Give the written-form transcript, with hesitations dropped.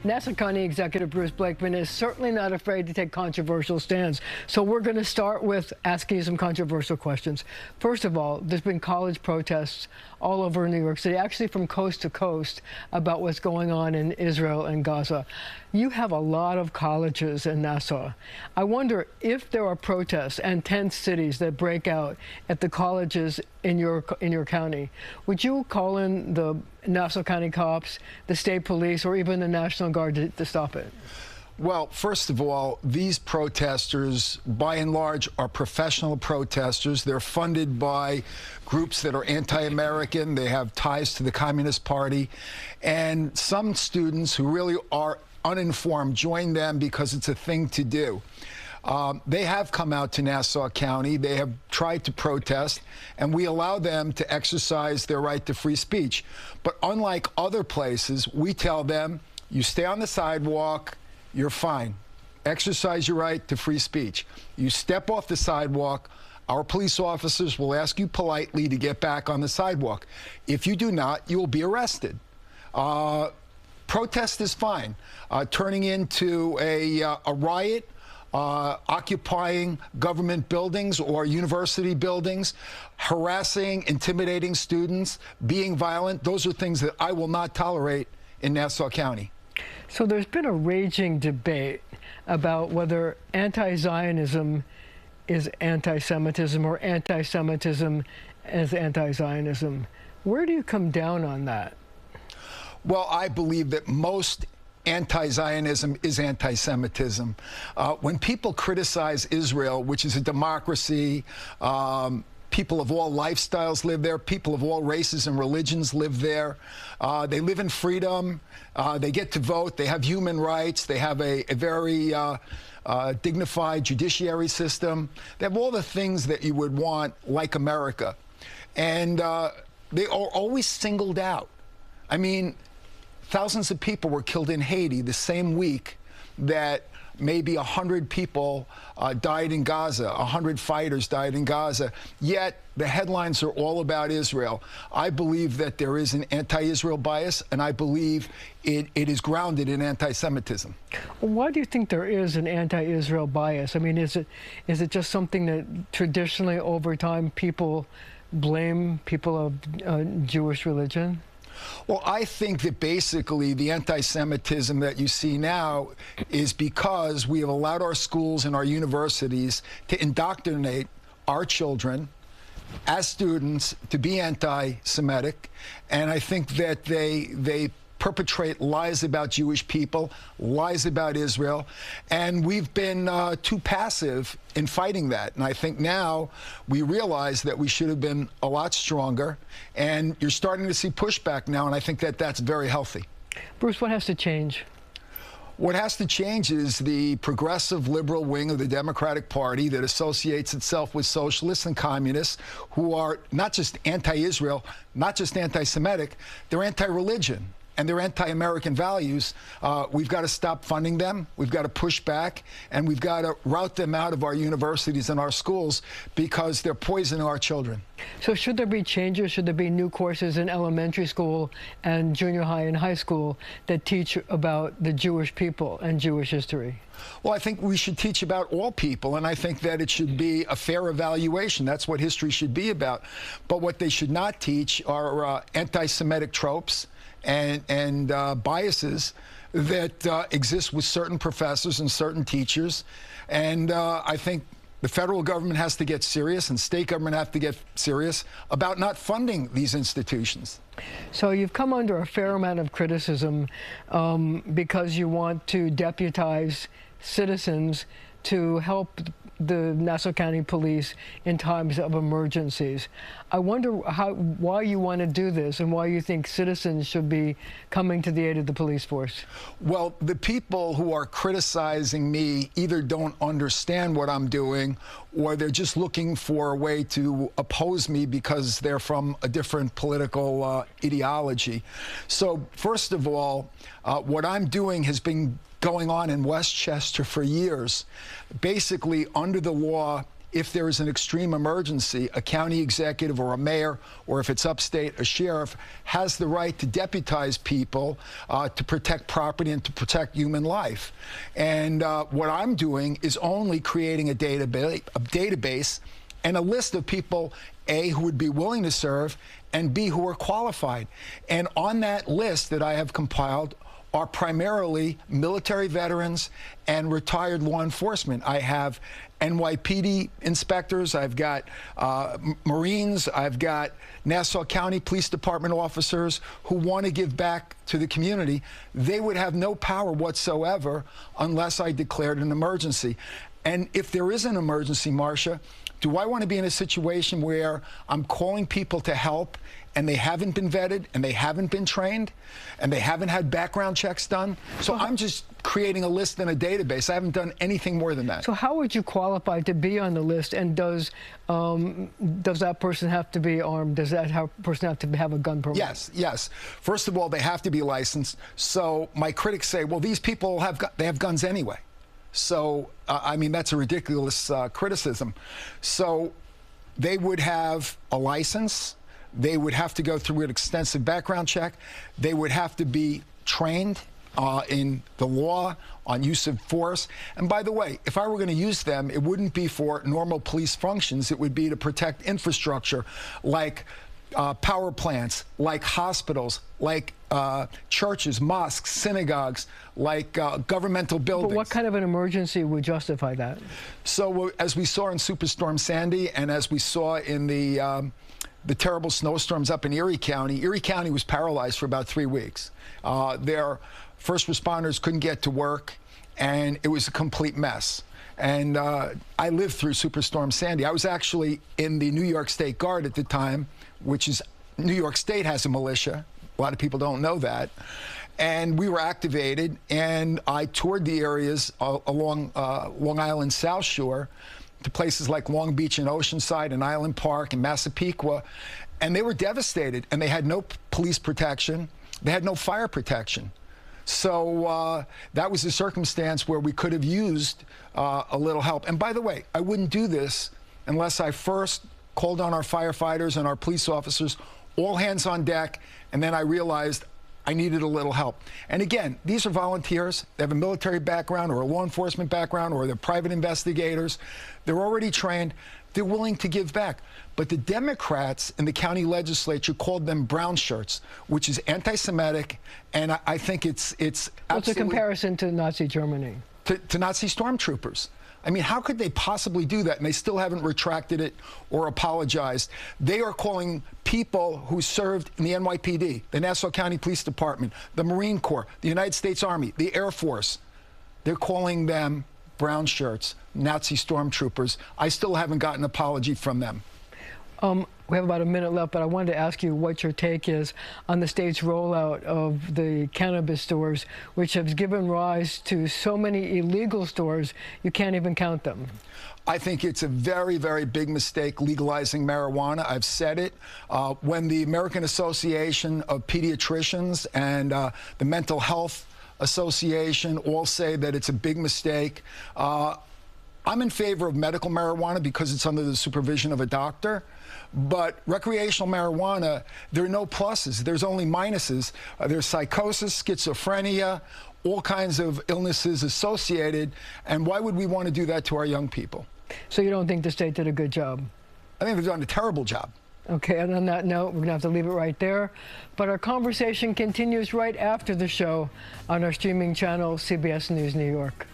Nassau County Executive Bruce Blakeman is certainly not afraid to take controversial stands. So we're going to start with asking you some controversial questions. First of all, there's been college protests all over New York City, actually from coast to coast, about what's going on in Israel and Gaza. You have a lot of colleges in Nassau. I wonder if there are protests and tense cities that break out at the colleges in your county, would you call in the Nassau County cops, the state police, or even the National Guard to stop it? Well, first of all, these protesters, by and large, are professional protesters. They're funded by groups that are anti-American. They have ties to the Communist Party. And some students who really are uninformed join them because it's a thing to do. They have come out to Nassau County. They have tried to protest, and we allow them to exercise their right to free speech. But unlike other places, we tell them, you stay on the sidewalk, you're fine. Exercise your right to free speech. You step off the sidewalk, our police officers will ask you politely to get back on the sidewalk. If you do not, you will be arrested. Protest is fine. Turning into a riot, occupying government buildings or university buildings, harassing, intimidating students, being violent, those are things that I will not tolerate in Nassau County. So there's been a raging debate about whether anti-Zionism is anti-Semitism or anti-Semitism is anti-Zionism. Where do you come down on that? Well, I believe that most anti-Zionism is anti-Semitism. When people criticize Israel, which is a democracy, people of all lifestyles live there. People of all races and religions live there. They live in freedom. They get to vote. They have human rights. They have a very dignified judiciary system. They have all the things that you would want, like America. And they are always singled out. I mean, thousands of people were killed in Haiti the same week that maybe 100 people died in Gaza, 100 fighters died in Gaza, yet the headlines are all about Israel. I believe that there is an anti-Israel bias, and I believe it is grounded in anti-Semitism. Why do you think there is an anti-Israel bias? I mean, is it just something that traditionally over time people blame people of Jewish religion? Well, I think that basically the anti-Semitism that you see now is because we have allowed our schools and our universities to indoctrinate our children as students to be anti-Semitic, and I think that they perpetrate lies about Jewish people, lies about Israel, and we've been too passive in fighting that. And I think now we realize that we should have been a lot stronger, and you're starting to see pushback now, and I think that that's very healthy. Bruce, what has to change? What has to change is the progressive liberal wing of the Democratic Party that associates itself with socialists and communists who are not just anti-Israel, not just anti-Semitic, they're anti-religion. And their anti-American values. We've got to stop funding them. We've got to push back, and we've got to rout them out of our universities and our schools because they're poisoning our children. So should there be changes? Should there be new courses in elementary school and junior high and high school that teach about the Jewish people and Jewish history? Well, I think we should teach about all people, and I think that it should be a fair evaluation. That's what history should be about. But what they should not teach are anti-Semitic tropes and biases that exist with certain professors and certain teachers. And I think the federal government has to get serious and state government have to get serious about not funding these institutions. So you've come under a fair amount of criticism because you want to deputize citizens to help the Nassau County Police in times of emergencies. I wonder why you want to do this and why you think citizens should be coming to the aid of the police force. Well, the people who are criticizing me either don't understand what I'm doing or they're just looking for a way to oppose me because they're from a different political ideology. So first of all, what I'm doing has been going on in Westchester for years. Basically, under the law, if there is an extreme emergency, a county executive or a mayor, or if it's upstate, a sheriff, has the right to deputize people to protect property and to protect human life. And what I'm doing is only creating a database and a list of people, A, who would be willing to serve, and B, who are qualified. And on that list that I have compiled are primarily military veterans and retired law enforcement. I have NYPD inspectors, I've got Marines, I've got Nassau County Police Department officers who want to give back to the community. They would have no power whatsoever unless I declared an emergency. And if there is an emergency, Marcia, do I want to be in a situation where I'm calling people to help and they haven't been vetted and they haven't been trained and they haven't had background checks done? So I'm just creating a list in a database. I haven't done anything more than that. So how would you qualify to be on the list? And does that person have to be armed? Does that person have to have a gun permit? Yes, yes. First of all, they have to be licensed. So my critics say, well, these people have guns anyway. So, I mean, that's a ridiculous criticism. So they would have a license. They would have to go through an extensive background check. They would have to be trained in the law on use of force. And by the way, if I were going to use them, it wouldn't be for normal police functions. It would be to protect infrastructure like power plants, like hospitals, like churches, mosques, synagogues, like governmental buildings. But what kind of an emergency would justify that? So as we saw in Superstorm Sandy and as we saw in the terrible snowstorms up in Erie County was paralyzed for about 3 weeks. Their first responders couldn't get to work, and it was a complete mess. And I lived through Superstorm Sandy. I was actually in the New York State Guard at the time, which is, New York State has a militia. A lot of people don't know that. And we were activated, and I toured the areas along Long Island South Shore to places like Long Beach and Oceanside and Island Park and Massapequa, and they were devastated, and they had no police protection. They had no fire protection. So that was a circumstance where we could have used a little help. And by the way, I wouldn't do this unless I first called on our firefighters and our police officers, all hands on deck, and then I realized I needed a little help. And again, these are volunteers. They have a military background or a law enforcement background, or they're private investigators. They're already trained. They're willing to give back. But the Democrats in the county legislature called them brown shirts, which is anti-Semitic, and I think it's absolutely... What's a comparison to Nazi Germany? To Nazi stormtroopers. I mean, how could they possibly do that? And they still haven't retracted it or apologized. They are calling people who served in the NYPD, the Nassau County Police Department, the Marine Corps, the United States Army, the Air Force. They're calling them brown shirts, Nazi stormtroopers. I still haven't gotten an apology from them. We have about a minute left, but I wanted to ask you what your take is on the state's rollout of the cannabis stores, which has given rise to so many illegal stores, you can't even count them. I think it's a very, very big mistake legalizing marijuana. I've said it. When the American Association of Pediatricians and the Mental Health Association all say that it's a big mistake, I'm in favor of medical marijuana because it's under the supervision of a doctor. But recreational marijuana, there are no pluses. There's only minuses. There's psychosis, schizophrenia, all kinds of illnesses associated. And why would we want to do that to our young people? So you don't think the state did a good job? I think they've done a terrible job. Okay, and on that note, we're going to have to leave it right there. But our conversation continues right after the show on our streaming channel, CBS News New York.